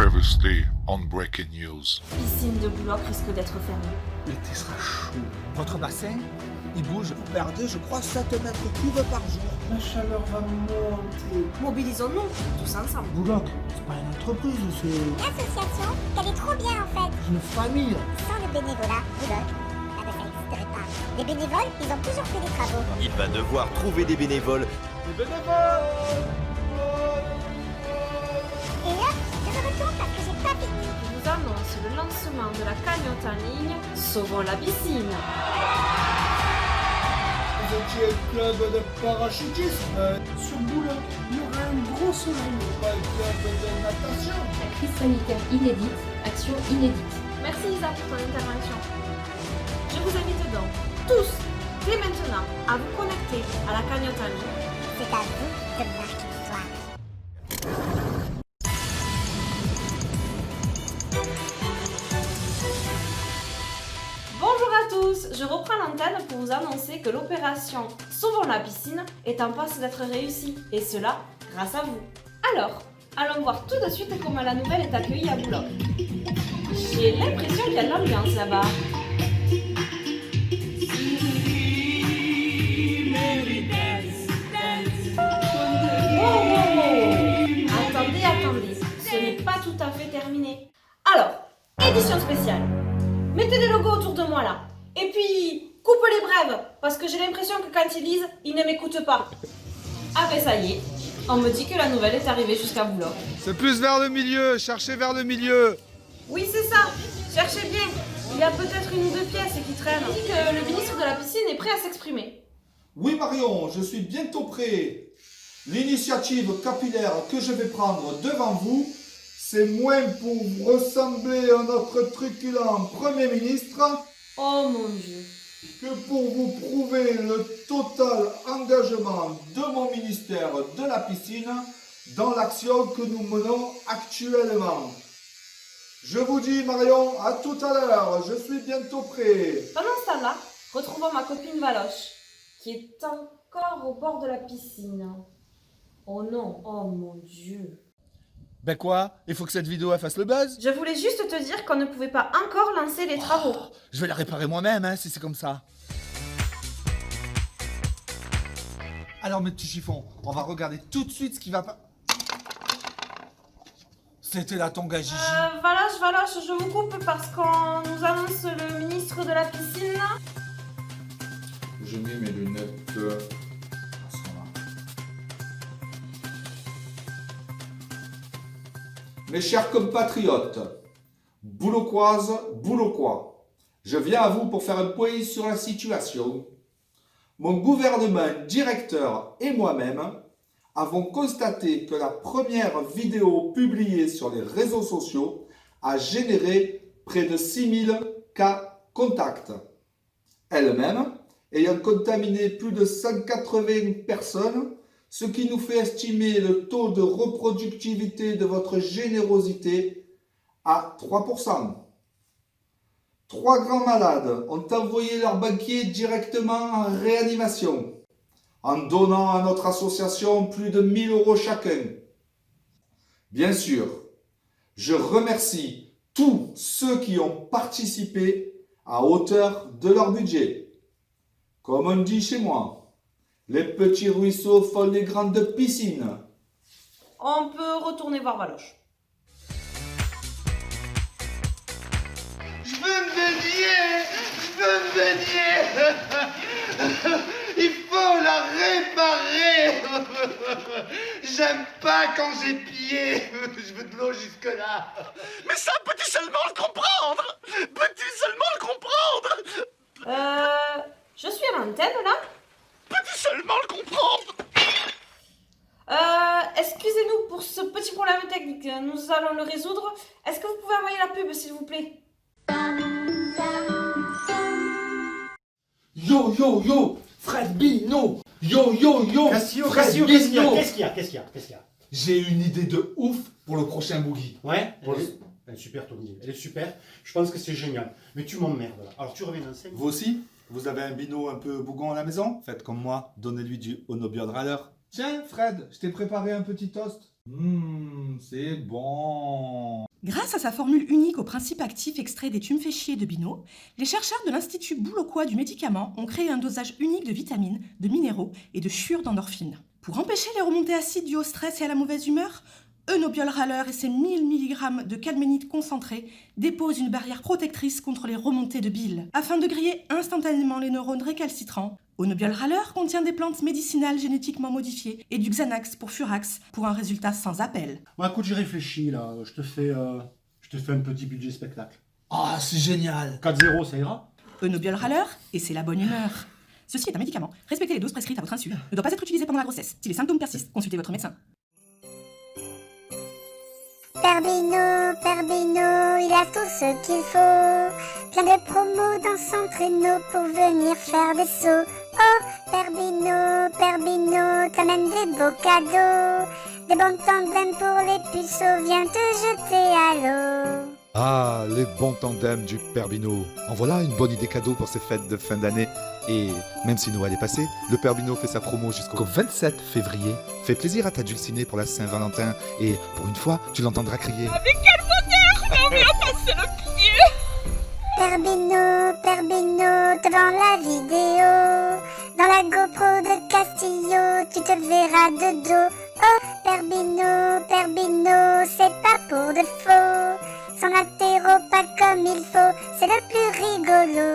Previously on Breaking News. Piscine de Bouloc risque d'être fermée. L'été sera chaud. Votre bassin, il bouge. Vous perdez, je crois, 7 mètres cubes par jour. La chaleur va monter. Mobilisons-nous, tous ensemble. Bouloc, c'est pas une entreprise, c'est L'association, elle est trop bien en fait. une famille. Sans le bénévolat, Bouloc, ah ben ça n'existerait pas. Les bénévoles, ils ont toujours fait des travaux. Il va devoir trouver des bénévoles. Et là, je me retourne parce que j'ai pas fini. Je vous annonce le lancement de la cagnotte en ligne Sauvons la piscine. Vous étiez club de parachutisme. Sur Bouloc, il y aura un gros soleil. Pas le club de natation. La crise sanitaire inédite, action inédite. Merci Isa pour ton intervention. Je vous invite donc, tous, dès maintenant, à vous connecter à la cagnotte en ligne. C'est à vous de marquer l'histoire. Bonjour à tous, je reprends l'antenne pour vous annoncer que l'opération Sauvons la piscine est en passe d'être réussie, et cela grâce à vous. Alors, allons voir tout de suite comment la nouvelle est accueillie à Bouloc. J'ai l'impression qu'il y a de l'ambiance là-bas. Wow. Attendez, ce n'est pas tout à fait terminé. Alors, édition spéciale. Mettez des logos autour de moi là. Et puis, coupe les brèves, parce que j'ai l'impression que quand ils lisent, ils ne m'écoutent pas. Ah ben ça y est, on me dit que la nouvelle est arrivée jusqu'à Bouloc. C'est plus vers le milieu, cherchez vers le milieu. Oui c'est ça, cherchez bien. Il y a peut-être une ou deux pièces qui traînent. On dit que le ministre de la piscine est prêt à s'exprimer. Oui Marion, je suis bientôt prêt. L'initiative capillaire que je vais prendre devant vous, c'est moins pour ressembler à notre truculent Premier ministre Oh mon Dieu. que pour vous prouver le total engagement de mon ministère de la piscine dans l'action que nous menons actuellement. Je vous dis Marion, à tout à l'heure, je suis bientôt prêt. Pendant ce temps-là, retrouvons ma copine Valoche, qui est encore au bord de la piscine. Oh non, oh mon Dieu. Ben quoi? Il faut que cette vidéo elle fasse le buzz? Je voulais juste te dire qu'on ne pouvait pas encore lancer les travaux. Je vais la réparer moi-même, hein, si c'est comme ça. Alors mes petits chiffons, on va regarder tout de suite ce qui va pas... C'était la tonga Gigi. Valoche, je vous coupe parce qu'on nous annonce le ministre de la piscine. Je mets mes lunettes. Mes chers compatriotes, bouloquoises, bouloquois, je viens à vous pour faire un point sur la situation. Mon gouvernement, directeur et moi-même avons constaté que la première vidéo publiée sur les réseaux sociaux a généré près de 6000 cas contacts. Elle-même ayant contaminé plus de 180 personnes, ce qui nous fait estimer le taux de reproductivité de votre générosité à 3%. 3 grands malades ont envoyé leur banquier directement en réanimation, en donnant à notre association plus de 1000 € chacun. Bien sûr, je remercie tous ceux qui ont participé à hauteur de leur budget. Comme on dit chez moi, les petits ruisseaux font les grandes piscines. On peut retourner voir Valoche. Je veux me baigner. Il faut la réparer. J'aime pas quand j'ai pillé. Je veux de l'eau jusque-là. Mais ça, peux-tu seulement le comprendre? Peux-tu seulement le comprendre? Je suis à l'antenne là. Peux-tu seulement le comprendre? Excusez-nous pour ce petit problème technique, nous allons le résoudre. Est-ce que vous pouvez envoyer la pub s'il vous plaît? Yo, Fred Bino. Yo, Cassio, Fred qu'est-ce qu'il y a? Qu'est-ce qu'il y a? J'ai une idée de ouf pour le prochain boogie. Ouais, elle est super ton idée, elle est super. Je pense que c'est génial. Mais tu m'emmerdes là. Alors tu reviens dans 5 Vous aussi? Vous avez un bino un peu bougon à la maison? Faites comme moi, donnez-lui du Honobiodraler. Tiens, Fred, je t'ai préparé un petit toast. C'est bon. Grâce à sa formule unique au principe actif extrait des tuméfaciées de Bineau, les chercheurs de l'Institut Bouloquois du médicament ont créé un dosage unique de vitamines, de minéraux et de chure d'endorphines. Pour empêcher les remontées acides dues au stress et à la mauvaise humeur, Eunobiol Râleur et ses 1000 mg de calménite concentré déposent une barrière protectrice contre les remontées de bile. Afin de griller instantanément les neurones récalcitrants, Eunobiol Râleur contient des plantes médicinales génétiquement modifiées et du Xanax pour Furax pour un résultat sans appel. Bon, écoute, j'y réfléchis là. Je te fais un petit budget spectacle. Ah, c'est génial. 4-0, ça ira? Eunobiol Râleur, et c'est la bonne humeur. Ceci est un médicament. Respectez les doses prescrites à votre insu. Ne doit pas être utilisé pendant la grossesse. Si les symptômes persistent, consultez votre médecin. Père Bino, il a tout ce qu'il faut. Plein de promos dans son traîneau pour venir faire des sauts. Oh, Père Bino, t'amènes des beaux cadeaux. Des bons tandems pour les puceaux, viens te jeter à l'eau. Ah, les bons tandems du Père Binot. En voilà une bonne idée cadeau pour ces fêtes de fin d'année. Et même si Noël est passé, le Père Binot fait sa promo jusqu'au 27 février. Fais plaisir à ta dulcinée pour la Saint-Valentin. Et pour une fois, tu l'entendras crier. Avec quel bonheur on vient passer le pied. Père Bino, devant la vidéo. Dans la GoPro de Castillo, tu te verras de dos. Oh, Père Bino, c'est pas pour de faux. Son apéro pas comme il faut, c'est le plus rigolo.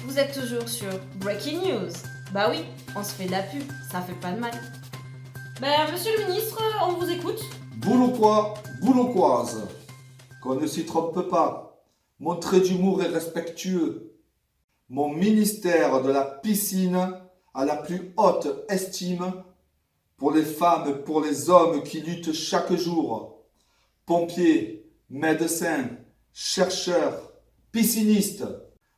Vous êtes toujours sur Breaking News. Bah oui, on se fait de la pub, ça fait pas de mal. Ben, monsieur le ministre, on vous écoute. Bouloquois, Bouloquoise, qu'on ne s'y trompe pas, mon trait d'humour est respectueux. Mon ministère de la piscine a la plus haute estime pour les femmes et pour les hommes qui luttent chaque jour. Pompiers, médecins, chercheurs, piscinistes,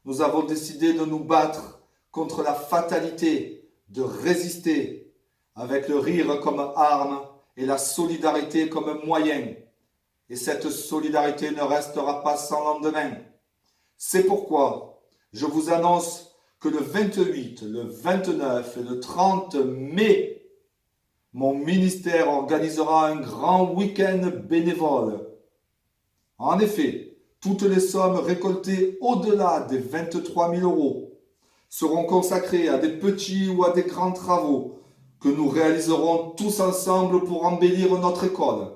nous avons décidé de nous battre contre la fatalité, de résister, avec le rire comme arme et la solidarité comme moyen. Et cette solidarité ne restera pas sans lendemain. C'est pourquoi je vous annonce que le 28, le 29 et le 30 mai, mon ministère organisera un grand week-end bénévole. En effet, toutes les sommes récoltées au-delà des 23 000 € seront consacrées à des petits ou à des grands travaux que nous réaliserons tous ensemble pour embellir notre école.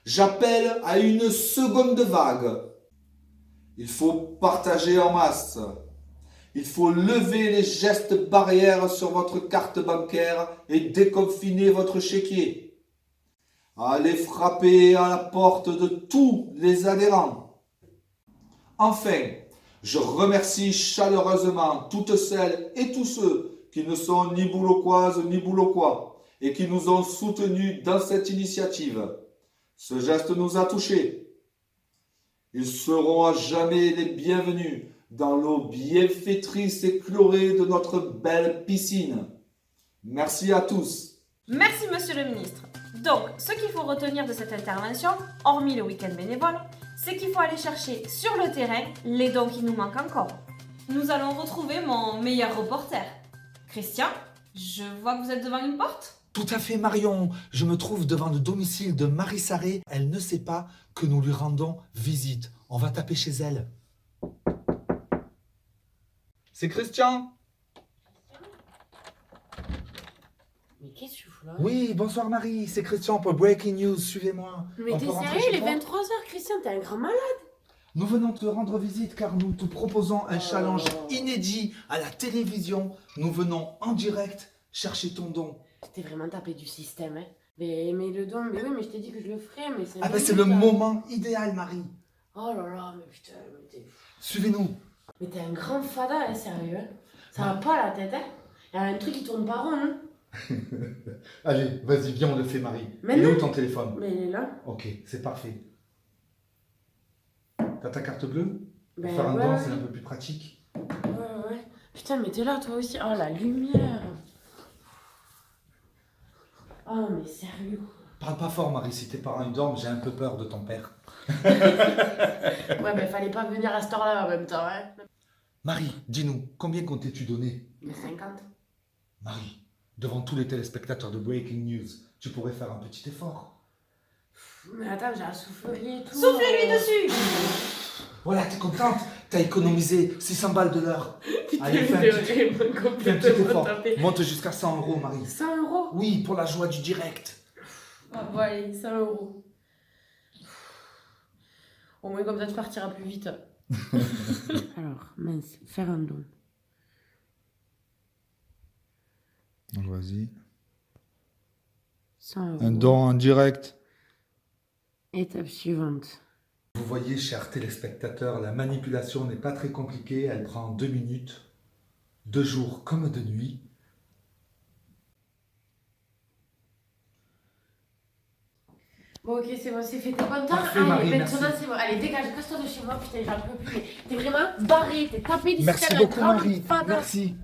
J'appelle à une seconde vague. Il faut partager en masse. Il faut lever les gestes barrières sur votre carte bancaire et déconfiner votre chéquier. Allez frapper à la porte de tous les adhérents. Enfin, je remercie chaleureusement toutes celles et tous ceux qui ne sont ni bouloquoises ni bouloquois et qui nous ont soutenus dans cette initiative. Ce geste nous a touchés. Ils seront à jamais les bienvenus dans l'eau bienfaitrice et chlorée de notre belle piscine. Merci à tous. Merci monsieur le ministre. Donc, ce qu'il faut retenir de cette intervention, hormis le week-end bénévole, c'est qu'il faut aller chercher sur le terrain les dons qui nous manquent encore. Nous allons retrouver mon meilleur reporter. Christian, je vois que vous êtes devant une porte. Tout à fait, Marion. Je me trouve devant le domicile de Marie Sarré. Elle ne sait pas que nous lui rendons visite. On va taper chez elle. C'est Christian. Mais qu'est-ce que tu fous là? Oui, bonsoir Marie, c'est Christian pour Breaking News. Suivez-moi. Mais On t'es peut rentrer sérieux, chez il est moi 23h, Christian, t'es un grand malade. Nous venons te rendre visite car nous te proposons un challenge inédit à la télévision. Nous venons en direct chercher ton don. T'es vraiment tapé du système, hein. Mais le don, mais oui, mais je t'ai dit que je le ferais, mais c'est... Ah ben c'est le moment idéal, Marie. Oh là là, mais putain, mais t'es... Suivez-nous. Mais t'es un grand fada, hein, sérieux. Hein. Ça va pas la tête, hein. Il y a un truc qui tourne pas rond, hein. Allez, vas-y, viens, on le fait, Marie. Mais Il est non. où ton téléphone? Mais il est là. Ok, c'est parfait. T'as ta carte bleue? Pour Ben faire un ouais, don, ouais. c'est un peu plus pratique. Ouais. Putain, mais t'es là, toi aussi. Oh, la lumière. Oh, mais sérieux. Parle pas fort, Marie, si tes parents ils dorment, j'ai un peu peur de ton père. Ouais, mais fallait pas venir à cette heure-là en même temps, hein. Marie, dis-nous, combien comptais-tu donner? Mais 50. Marie, devant tous les téléspectateurs de Breaking News, tu pourrais faire un petit effort. Mais attends, j'ai un soufflerie et tout. Soufflez-lui dessus. Voilà, t'es contente? T'as économisé 600 balles de l'heure. Allez, Putain, fais un t'es petit vraiment complètement effort. tapé. Monte jusqu'à 100 €, Marie. 100 €? Oui, pour la joie du direct. Ah bon, allez, 100 €. Au moins, comme ça, tu partiras plus vite. Alors, mince, faire un don. Vas-y. 100 €. Un don en direct. Étape suivante. Vous voyez, chers téléspectateurs, la manipulation n'est pas très compliquée. Elle prend 2 minutes, 2 jours comme de nuit. Bon, ok, c'est bon, c'est fait. T'es content? Parfait, Allez, Marie, maintenant, merci. c'est bon. Allez, dégage, casse-toi de chez moi, putain, j'en peux plus. T'es vraiment barré, t'es tapé du Merci système, beaucoup, un grand Marie. fada. Merci.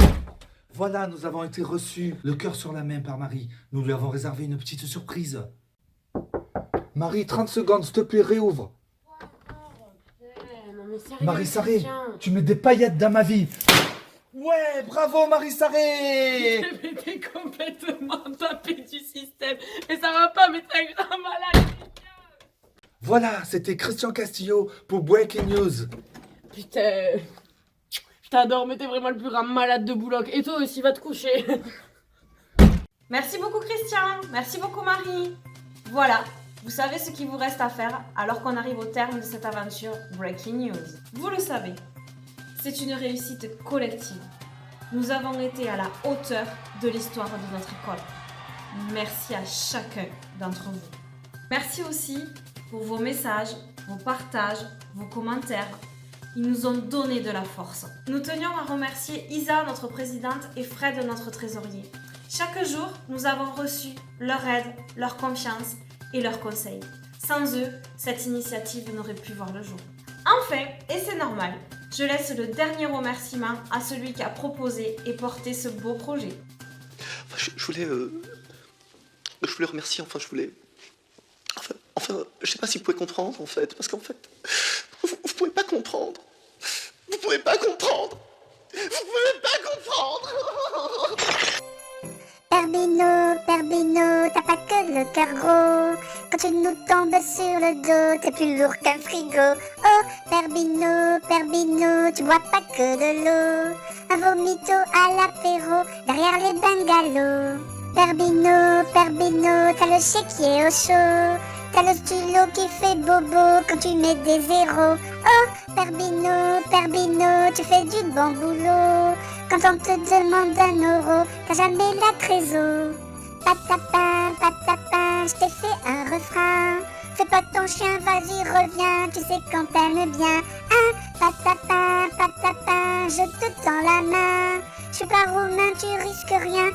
Voilà, nous avons été reçus, le cœur sur la main par Marie. Nous lui avons réservé une petite surprise. Marie, 30 secondes, s'il te plaît, réouvre. Non, mais sérieux, Marie Sarré, Christian. tu mets des paillettes dans ma vie. Ouais, bravo Marie Sarré. Mais t'es complètement tapé du système. Mais ça va pas, mais t'es un grand malade. Voilà, c'était Christian Castillo pour Breaking News. Putain. Je t'adore, mais t'es vraiment le plus grand malade de Boulogne. Et toi aussi, va te coucher. Merci beaucoup Christian, merci beaucoup Marie. Voilà, vous savez ce qu'il vous reste à faire alors qu'on arrive au terme de cette aventure Breaking News. Vous le savez, c'est une réussite collective. Nous avons été à la hauteur de l'histoire de notre école. Merci à chacun d'entre vous. Merci aussi pour vos messages, vos partages, vos commentaires. Ils nous ont donné de la force. Nous tenions à remercier Isa, notre présidente, et Fred, notre trésorier. Chaque jour, nous avons reçu leur aide, leur confiance et leurs conseils. Sans eux, cette initiative n'aurait pu voir le jour. Enfin, et c'est normal, je laisse le dernier remerciement à celui qui a proposé et porté ce beau projet. Enfin, je voulais remercier, enfin, je sais pas si vous pouvez comprendre, en fait, parce qu'en fait, vous pouvez pas comprendre. Vous pouvez pas comprendre. Vous pouvez pas comprendre. Père Bino, t'as pas que le cœur gros. Quand tu nous tombes sur le dos, t'es plus lourd qu'un frigo. Oh, Père Bino, tu bois pas que de l'eau. Un vomito à l'apéro, derrière les bungalows. Père Bino, t'as le chéquier au chaud. T'as le stylo qui fait bobo quand tu mets des zéros. Oh, Père Bino, tu fais du bon boulot. Quand on te demande 1 €, t'as jamais la trésor. Patapin, je t'ai fait un refrain. Fais pas ton chien, vas-y, reviens, tu sais quand t'aimes bien. Patapin, je te tends la main. Je suis pas roumain, tu risques rien.